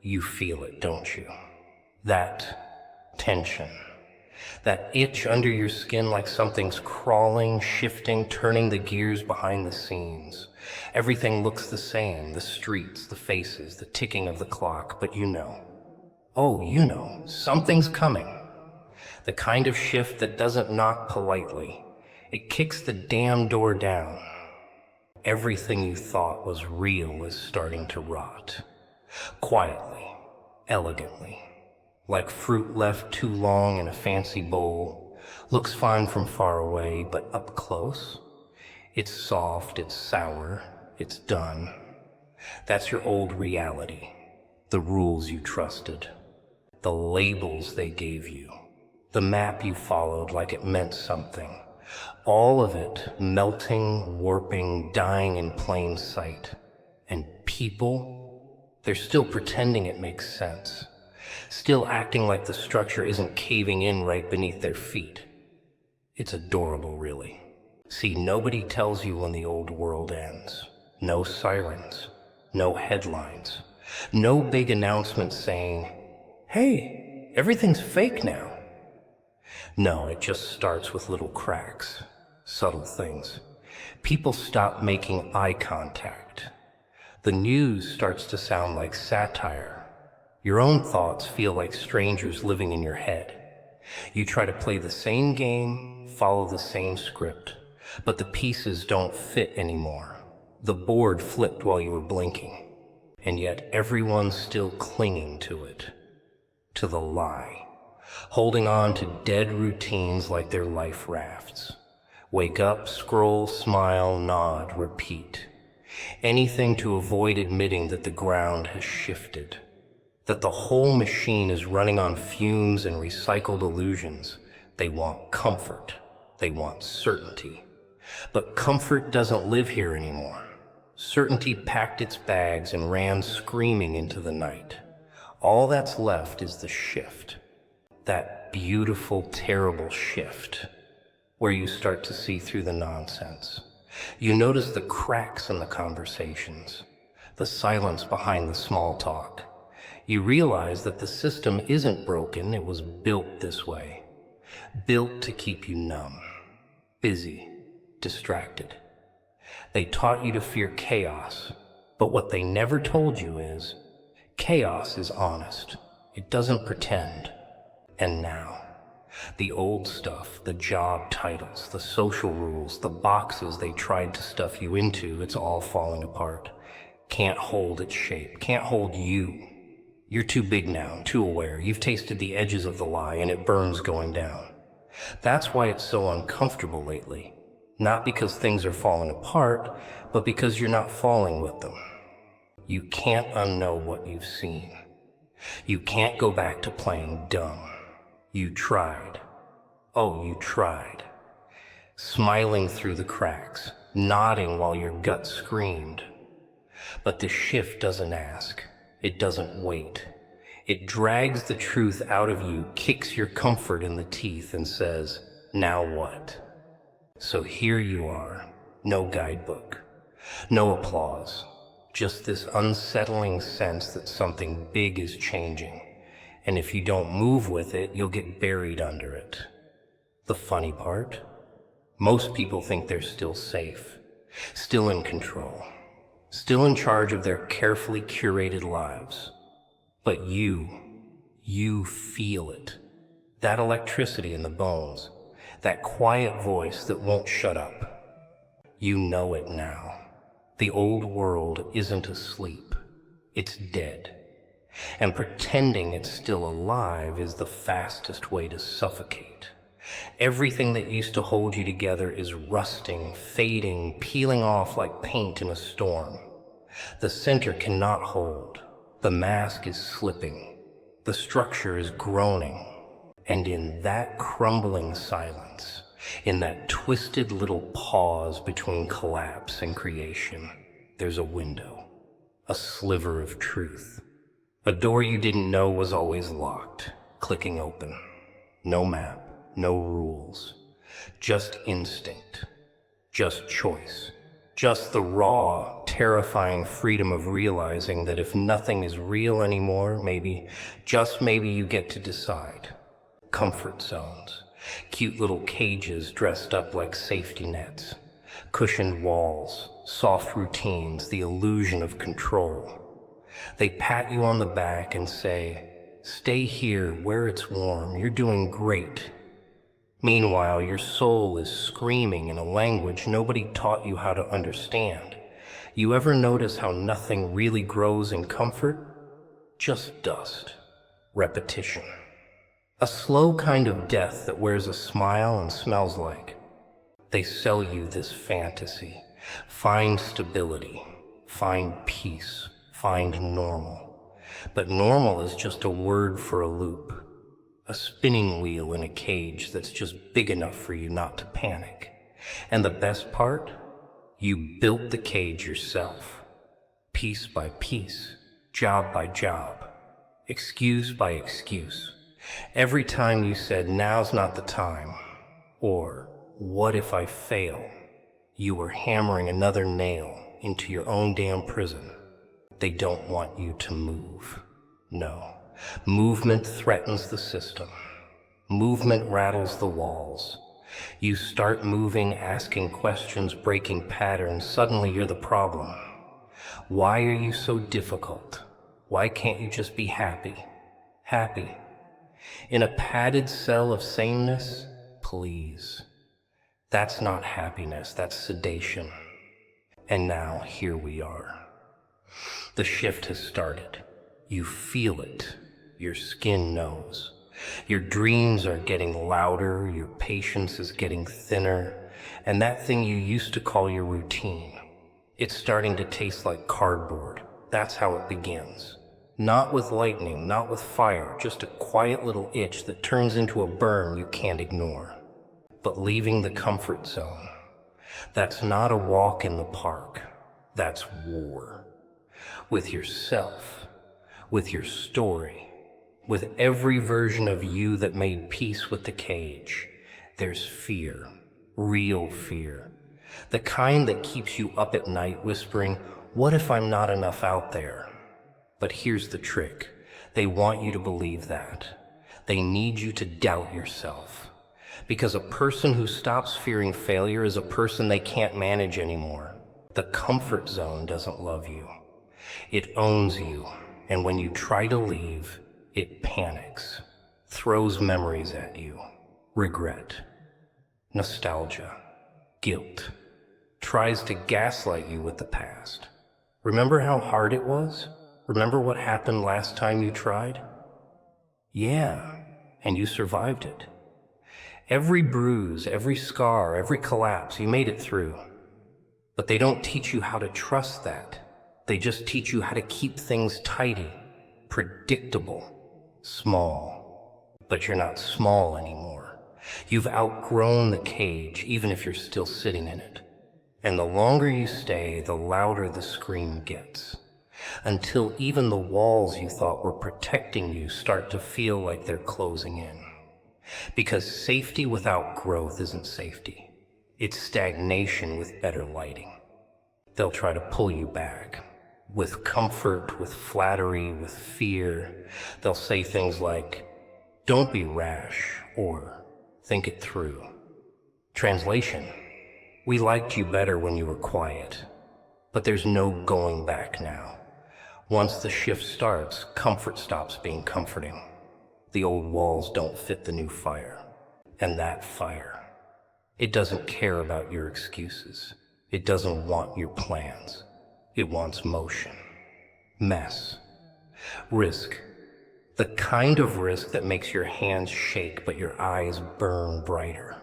You feel it, don't you? That tension. That itch under your skin like something's crawling, shifting, turning the gears behind the scenes. Everything looks the same, the streets, the faces, the ticking of the clock, but you know. Oh, you know, something's coming. The kind of shift that doesn't knock politely. It kicks the damn door down. Everything you thought was real is starting to rot. Quietly, elegantly. Like fruit left too long in a fancy bowl. Looks fine from far away, but up close, it's soft, it's sour, it's done. That's your old reality. The rules you trusted. The labels they gave you. The map you followed like it meant something. All of it melting, warping, dying in plain sight. And people, they're still pretending it makes sense. Still acting like the structure isn't caving in right beneath their feet. It's adorable, really. See, nobody tells you when the old world ends. No sirens, no headlines, no big announcement saying, "Hey, everything's fake now." No, it just starts with little cracks, subtle things. People stop making eye contact. The news starts to sound like satire. Your own thoughts feel like strangers living in your head. You try to play the same game, follow the same script, but the pieces don't fit anymore. The board flipped while you were blinking, and yet everyone's still clinging to it, to the lie, holding on to dead routines like they're life rafts. Wake up, scroll, smile, nod, repeat. Anything to avoid admitting that the ground has shifted, that the whole machine is running on fumes and recycled illusions. They want comfort. They want certainty. But comfort doesn't live here anymore. Certainty packed its bags and ran screaming into the night. All that's left is the shift. That beautiful, terrible shift, where you start to see through the nonsense. You notice the cracks in the conversations, the silence behind the small talk. You realize that the system isn't broken, it was built this way. Built to keep you numb, busy, distracted. They taught you to fear chaos, but what they never told you is, chaos is honest. It doesn't pretend. And now, the old stuff, the job titles, the social rules, the boxes they tried to stuff you into, it's all falling apart. Can't hold its shape, can't hold you. You're too big now, too aware. You've tasted the edges of the lie and it burns going down. That's why it's so uncomfortable lately. Not because things are falling apart, but because you're not falling with them. You can't unknow what you've seen. You can't go back to playing dumb. You tried. Oh, you tried. Smiling through the cracks, nodding while your gut screamed. But the shift doesn't ask. It doesn't wait. It drags the truth out of you, kicks your comfort in the teeth, and says, "Now what?" So here you are, no guidebook, no applause, just this unsettling sense that something big is changing, and if you don't move with it, you'll get buried under it. The funny part? Most people think they're still safe, still in control, still in charge of their carefully curated lives. But you feel it. That electricity in the bones, that quiet voice that won't shut up. You know it now. The old world isn't asleep. It's dead. And pretending it's still alive is the fastest way to suffocate. Everything that used to hold you together is rusting, fading, peeling off like paint in a storm. The center cannot hold. The mask is slipping. The structure is groaning. And in that crumbling silence, in that twisted little pause between collapse and creation, there's a window, a sliver of truth. A door you didn't know was always locked, clicking open. No map, no rules, just instinct, just choice, just the raw, terrifying freedom of realizing that if nothing is real anymore, maybe, just maybe, you get to decide. Comfort zones, cute little cages dressed up like safety nets, cushioned walls, soft routines, the illusion of control. They pat you on the back and say, "Stay here where it's warm, you're doing great." Meanwhile, your soul is screaming in a language nobody taught you how to understand. You ever notice how nothing really grows in comfort? Just dust. Repetition. A slow kind of death that wears a smile and smells like. They sell you this fantasy. Find stability. Find peace. Find normal. But normal is just a word for a loop. A spinning wheel in a cage that's just big enough for you not to panic. And the best part? You built the cage yourself. Piece by piece. Job by job. Excuse by excuse. Every time you said, "Now's not the time," or "What if I fail?" you were hammering another nail into your own damn prison. They don't want you to move. No. Movement threatens the system. Movement rattles the walls. You start moving, asking questions, breaking patterns. Suddenly you're the problem. Why are you so difficult? Why can't you just be happy? Happy. In a padded cell of sameness? Please. That's not happiness, that's sedation. And now here we are. The shift has started. You feel it. Your skin knows. Your dreams are getting louder, your patience is getting thinner, and that thing you used to call your routine, it's starting to taste like cardboard. That's how it begins. Not with lightning, not with fire, just a quiet little itch that turns into a burn you can't ignore. But leaving the comfort zone, that's not a walk in the park. That's war. With yourself, with your story, with every version of you that made peace with the cage. There's fear, real fear. The kind that keeps you up at night whispering, "What if I'm not enough out there?" But here's the trick. They want you to believe that. They need you to doubt yourself. Because a person who stops fearing failure is a person they can't manage anymore. The comfort zone doesn't love you. It owns you, and when you try to leave, it panics, throws memories at you, regret, nostalgia, guilt, tries to gaslight you with the past. Remember how hard it was? Remember what happened last time you tried? Yeah, and you survived it. Every bruise, every scar, every collapse, you made it through. But they don't teach you how to trust that. They just teach you how to keep things tidy, predictable, small. But you're not small anymore. You've outgrown the cage, even if you're still sitting in it. And the longer you stay, the louder the scream gets. Until even the walls you thought were protecting you start to feel like they're closing in. Because safety without growth isn't safety. It's stagnation with better lighting. They'll try to pull you back. With comfort, with flattery, with fear. They'll say things like, "Don't be rash," or "Think it through." Translation: we liked you better when you were quiet. But there's no going back now. Once the shift starts, comfort stops being comforting. The old walls don't fit the new fire. And that fire, it doesn't care about your excuses. It doesn't want your plans. It wants motion, mess, risk. The kind of risk that makes your hands shake but your eyes burn brighter.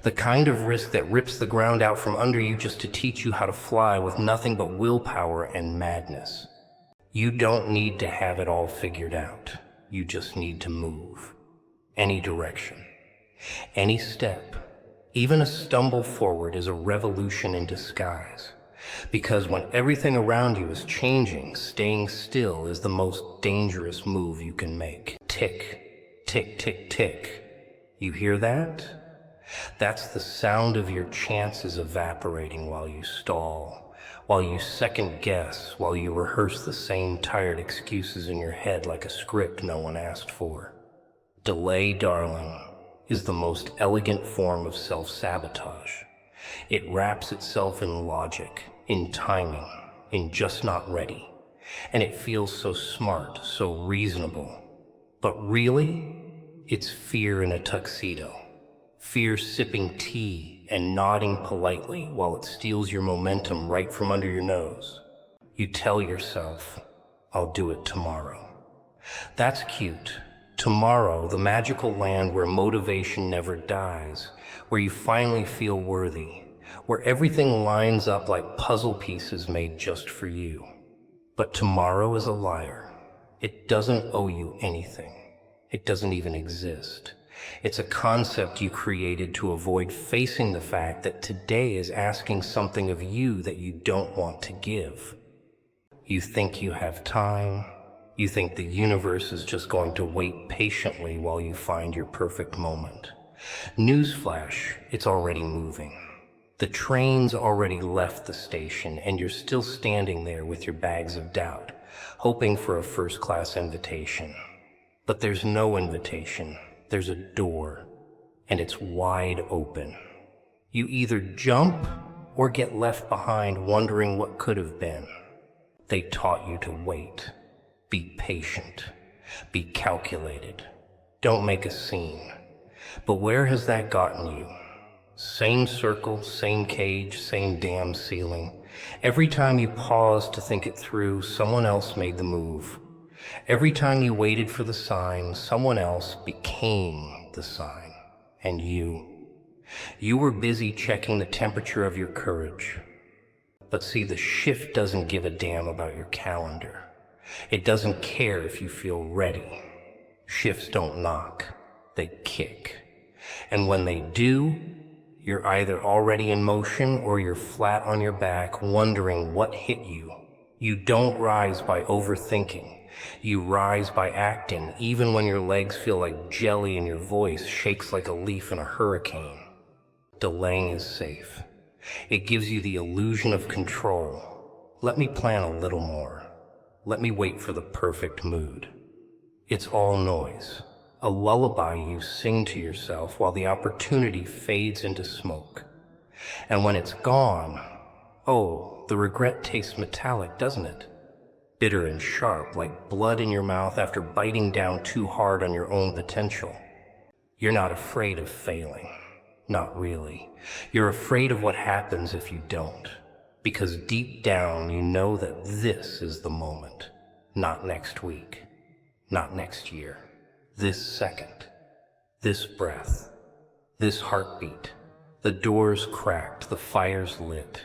The kind of risk that rips the ground out from under you just to teach you how to fly with nothing but willpower and madness. You don't need to have it all figured out. You just need to move. Any direction. Any step. Even a stumble forward is a revolution in disguise. Because when everything around you is changing, staying still is the most dangerous move you can make. Tick, tick, tick, tick. You hear that? That's the sound of your chances evaporating while you stall, while you second guess, while you rehearse the same tired excuses in your head like a script no one asked for. Delay, darling, is the most elegant form of self-sabotage. It wraps itself in logic, in timing, in just not ready. And it feels so smart, so reasonable. But really, it's fear in a tuxedo. Fear sipping tea and nodding politely while it steals your momentum right from under your nose. You tell yourself, I'll do it tomorrow. That's cute. Tomorrow, the magical land where motivation never dies, where you finally feel worthy, where everything lines up like puzzle pieces made just for you. But tomorrow is a liar. It doesn't owe you anything. It doesn't even exist. It's a concept you created to avoid facing the fact that today is asking something of you that you don't want to give. You think you have time. You think the universe is just going to wait patiently while you find your perfect moment. Newsflash, it's already moving. The train's already left the station, and you're still standing there with your bags of doubt, hoping for a first-class invitation. But there's no invitation. There's a door, and it's wide open. You either jump or get left behind wondering what could have been. They taught you to wait. Be patient. Be calculated. Don't make a scene. But where has that gotten you? Same circle, same cage, same damn ceiling. Every time you paused to think it through, someone else made the move. Every time you waited for the sign, someone else became the sign. And you were busy checking the temperature of your courage. But see, the shift doesn't give a damn about your calendar. It doesn't care if you feel ready. Shifts don't knock, they kick. And when they do, you're either already in motion or you're flat on your back wondering what hit you. You don't rise by overthinking. You rise by acting, even when your legs feel like jelly and your voice shakes like a leaf in a hurricane. Delaying is safe. It gives you the illusion of control. Let me plan a little more. Let me wait for the perfect mood. It's all noise. A lullaby you sing to yourself while the opportunity fades into smoke. And when it's gone, oh, the regret tastes metallic, doesn't it? Bitter and sharp, like blood in your mouth after biting down too hard on your own potential. You're not afraid of failing. Not really. You're afraid of what happens if you don't. Because deep down you know that this is the moment. Not next week. Not next year. This second, this breath, this heartbeat. The door's cracked, the fire's lit,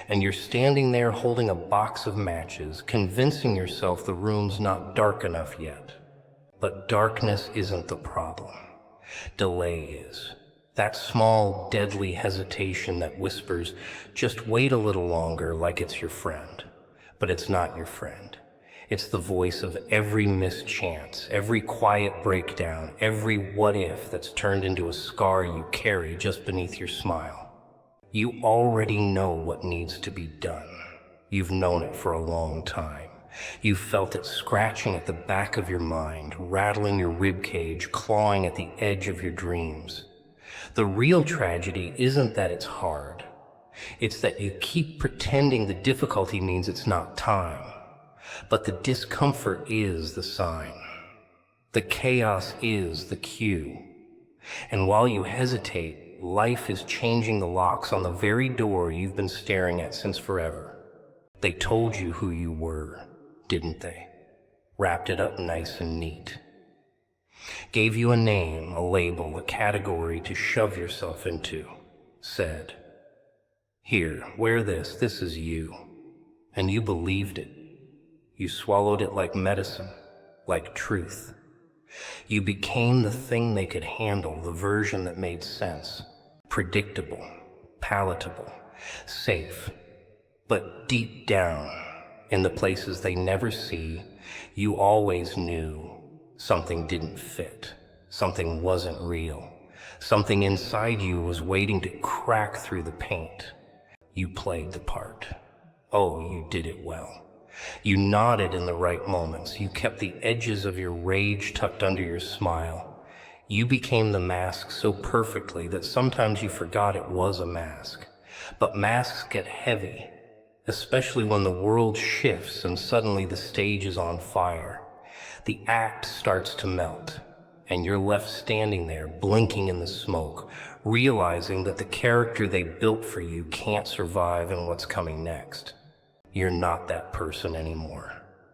and you're standing there holding a box of matches, convincing yourself the room's not dark enough yet. But darkness isn't the problem. Delay is. That small, deadly hesitation that whispers, just wait a little longer, like it's your friend. But it's not your friend. It's the voice of every missed chance, every quiet breakdown, every what if that's turned into a scar you carry just beneath your smile. You already know what needs to be done. You've known it for a long time. You've felt it scratching at the back of your mind, rattling your ribcage, clawing at the edge of your dreams. The real tragedy isn't that it's hard. It's that you keep pretending the difficulty means it's not time. But the discomfort is the sign. The chaos is the cue. And while you hesitate, life is changing the locks on the very door you've been staring at since forever. They told you who you were, didn't they? Wrapped it up nice and neat. Gave you a name, a label, a category to shove yourself into. Said, here, wear this is you. And you believed it. You swallowed it like medicine, like truth. You became the thing they could handle, the version that made sense. Predictable, palatable, safe. But deep down, in the places they never see, you always knew something didn't fit. Something wasn't real. Something inside you was waiting to crack through the paint. You played the part. Oh, you did it well. You nodded in the right moments. You kept the edges of your rage tucked under your smile. You became the mask so perfectly that sometimes you forgot it was a mask. But masks get heavy, especially when the world shifts and suddenly the stage is on fire. The act starts to melt, and you're left standing there, blinking in the smoke, realizing that the character they built for you can't survive in what's coming next. You're not that person anymore.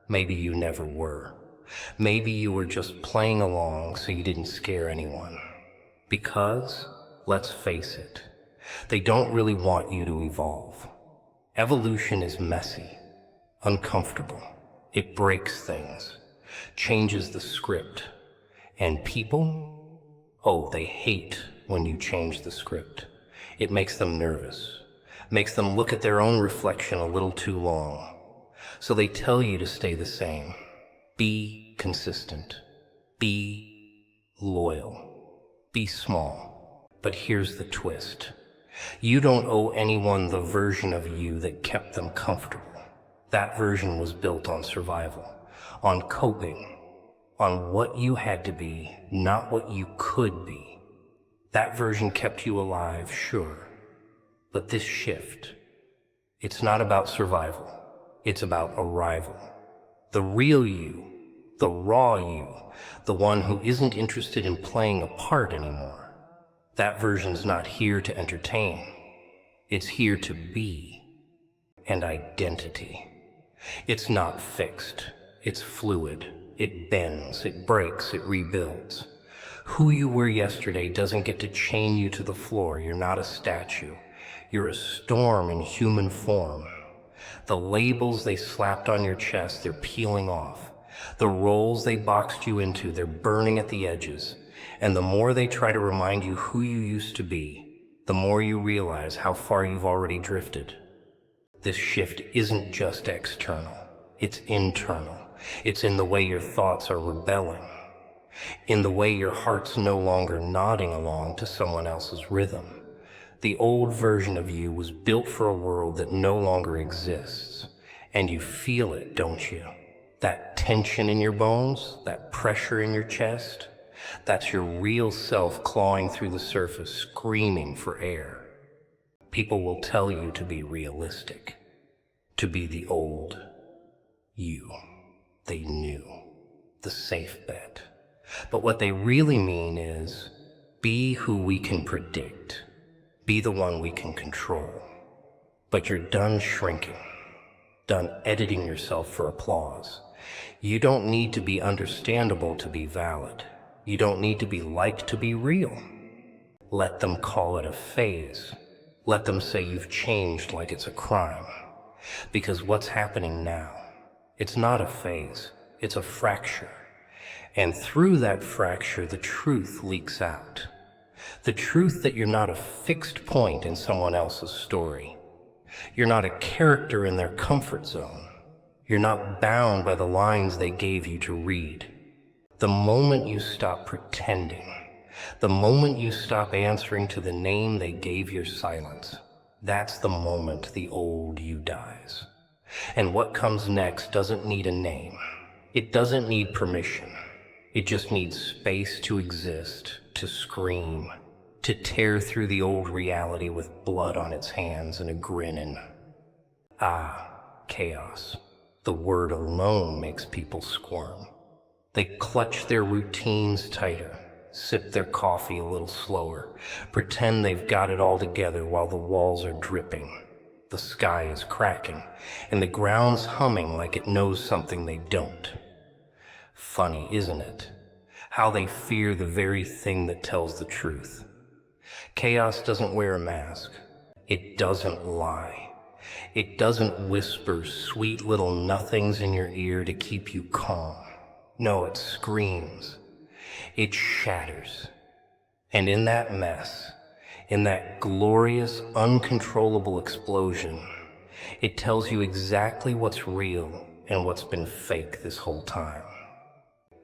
Maybe you never were. Maybe you were just playing along so you didn't scare anyone. Because, let's face it, they don't really want you to evolve. Evolution is messy, uncomfortable. It breaks things, changes the script. And people, oh, they hate when you change the script. It makes them nervous, makes them look at their own reflection a little too long. So they tell you to stay the same. Be consistent. Be loyal. Be small. But here's the twist. You don't owe anyone the version of you that kept them comfortable. That version was built on survival, on coping, on what you had to be, not what you could be. That version kept you alive, sure. But this shift, it's not about survival. It's about arrival. The real you, the raw you, the one who isn't interested in playing a part anymore. That version's not here to entertain. It's here to be. And identity. It's not fixed. It's fluid. It bends, it breaks, it rebuilds. Who you were yesterday doesn't get to chain you to the floor. You're not a statue. You're a storm in human form. The labels they slapped on your chest, they're peeling off. The roles they boxed you into, they're burning at the edges. And the more they try to remind you who you used to be, the more you realize how far you've already drifted. This shift isn't just external, it's internal. It's in the way your thoughts are rebelling, in the way your heart's no longer nodding along to someone else's rhythm. The old version of you was built for a world that no longer exists, and you feel it, don't you? That tension in your bones, that pressure in your chest, that's your real self clawing through the surface, screaming for air. People will tell you to be realistic, to be the old you. They knew, the safe bet. But what they really mean is, be who we can predict, be the one we can control. But you're done shrinking, done editing yourself for applause. You don't need to be understandable to be valid. You don't need to be liked to be real. Let them call it a phase. Let them say you've changed like it's a crime. Because what's happening now, it's not a phase, it's a fracture. And through that fracture, the truth leaks out. The truth that you're not a fixed point in someone else's story. You're not a character in their comfort zone. You're not bound by the lines they gave you to read. The moment you stop pretending, the moment you stop answering to the name they gave your silence, that's the moment the old you dies. And what comes next doesn't need a name. It doesn't need permission. It just needs space to exist, to scream, to tear through the old reality with blood on its hands and a grin and, chaos. The word alone makes people squirm. They clutch their routines tighter, sip their coffee a little slower, pretend they've got it all together while the walls are dripping. The sky is cracking, and the ground's humming like it knows something they don't. Funny, isn't it? How they fear the very thing that tells the truth. Chaos doesn't wear a mask. It doesn't lie. It doesn't whisper sweet little nothings in your ear to keep you calm. No, it screams. It shatters. And in that mess, in that glorious, uncontrollable explosion, it tells you exactly what's real and what's been fake this whole time.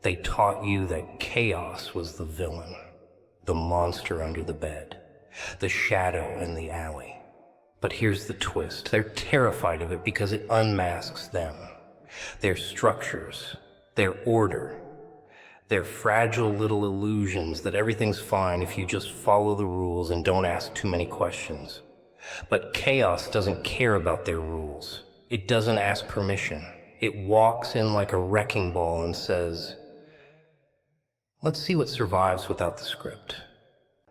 They taught you that chaos was the villain, the monster under the bed, the shadow in the alley. But here's the twist. They're terrified of it because it unmasks them. Their structures, their order, their fragile little illusions that everything's fine if you just follow the rules and don't ask too many questions. But chaos doesn't care about their rules. It doesn't ask permission. It walks in like a wrecking ball and says, let's see what survives without the script.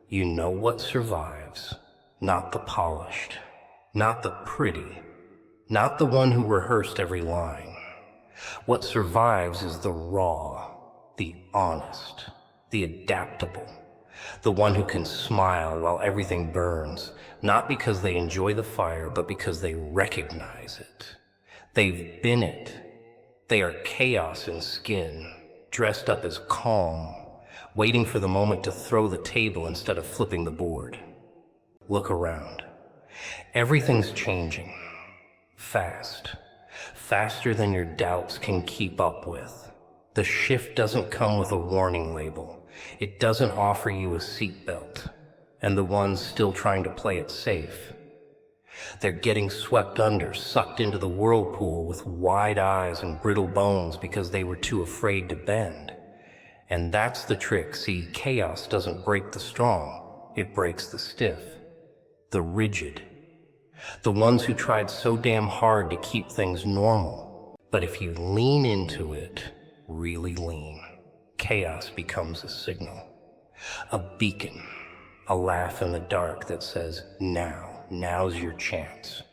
You know what survives, not the polished, not the pretty, not the one who rehearsed every line. What survives is the raw, the honest, the adaptable, the one who can smile while everything burns, not because they enjoy the fire, but because they recognize it. They've been it. They are chaos in skin, dressed up as calm, waiting for the moment to throw the table instead of flipping the board. Look around. Everything's changing. Fast. Faster than your doubts can keep up with. The shift doesn't come with a warning label. It doesn't offer you a seatbelt. And the ones still trying to play it safe, they're getting swept under, sucked into the whirlpool with wide eyes and brittle bones because they were too afraid to bend. And that's the trick. See, chaos doesn't break the strong. It breaks the stiff, the rigid, the ones who tried so damn hard to keep things normal. But if you lean into it, really lean, chaos becomes a signal, a beacon, a laugh in the dark that says, now's your chance.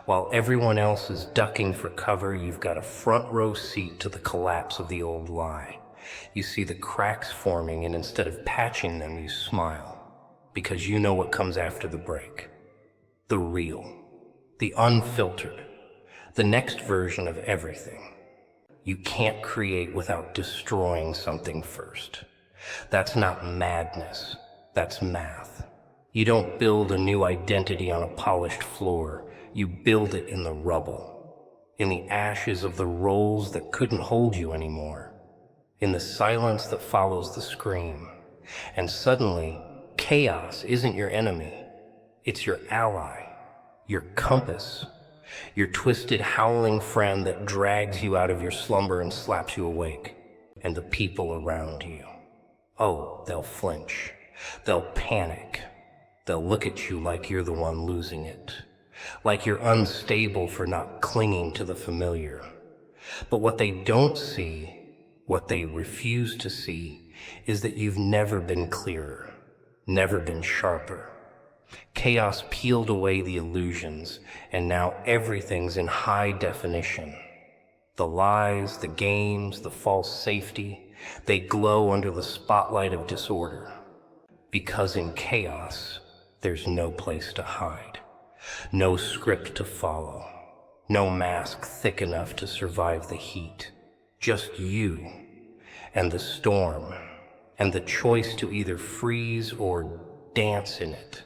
While everyone else is ducking for cover, you've got a front row seat to the collapse of the old lie. You see the cracks forming, and instead of patching them, you smile, because you know what comes after the break. The real, the unfiltered, the next version of everything. You can't create without destroying something first. That's not madness, that's math. You don't build a new identity on a polished floor. You build it in the rubble, in the ashes of the roles that couldn't hold you anymore, in the silence that follows the scream. And suddenly, chaos isn't your enemy. It's your ally, your compass, your twisted, howling friend that drags you out of your slumber and slaps you awake. And the people around you, oh, they'll flinch, they'll panic. They'll look at you like you're the one losing it, like you're unstable for not clinging to the familiar. But what they don't see, what they refuse to see, is that you've never been clearer, never been sharper. Chaos peeled away the illusions, and now everything's in high definition. The lies, the games, the false safety, they glow under the spotlight of disorder. Because in chaos, there's no place to hide, no script to follow, no mask thick enough to survive the heat. Just you and the storm and the choice to either freeze or dance in it.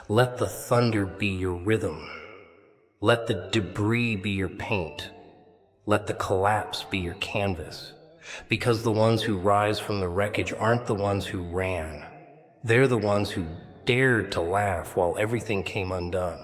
Let the thunder be your rhythm. Let the debris be your paint. Let the collapse be your canvas. Because the ones who rise from the wreckage aren't the ones who ran. They're the ones who dared to laugh while everything came undone.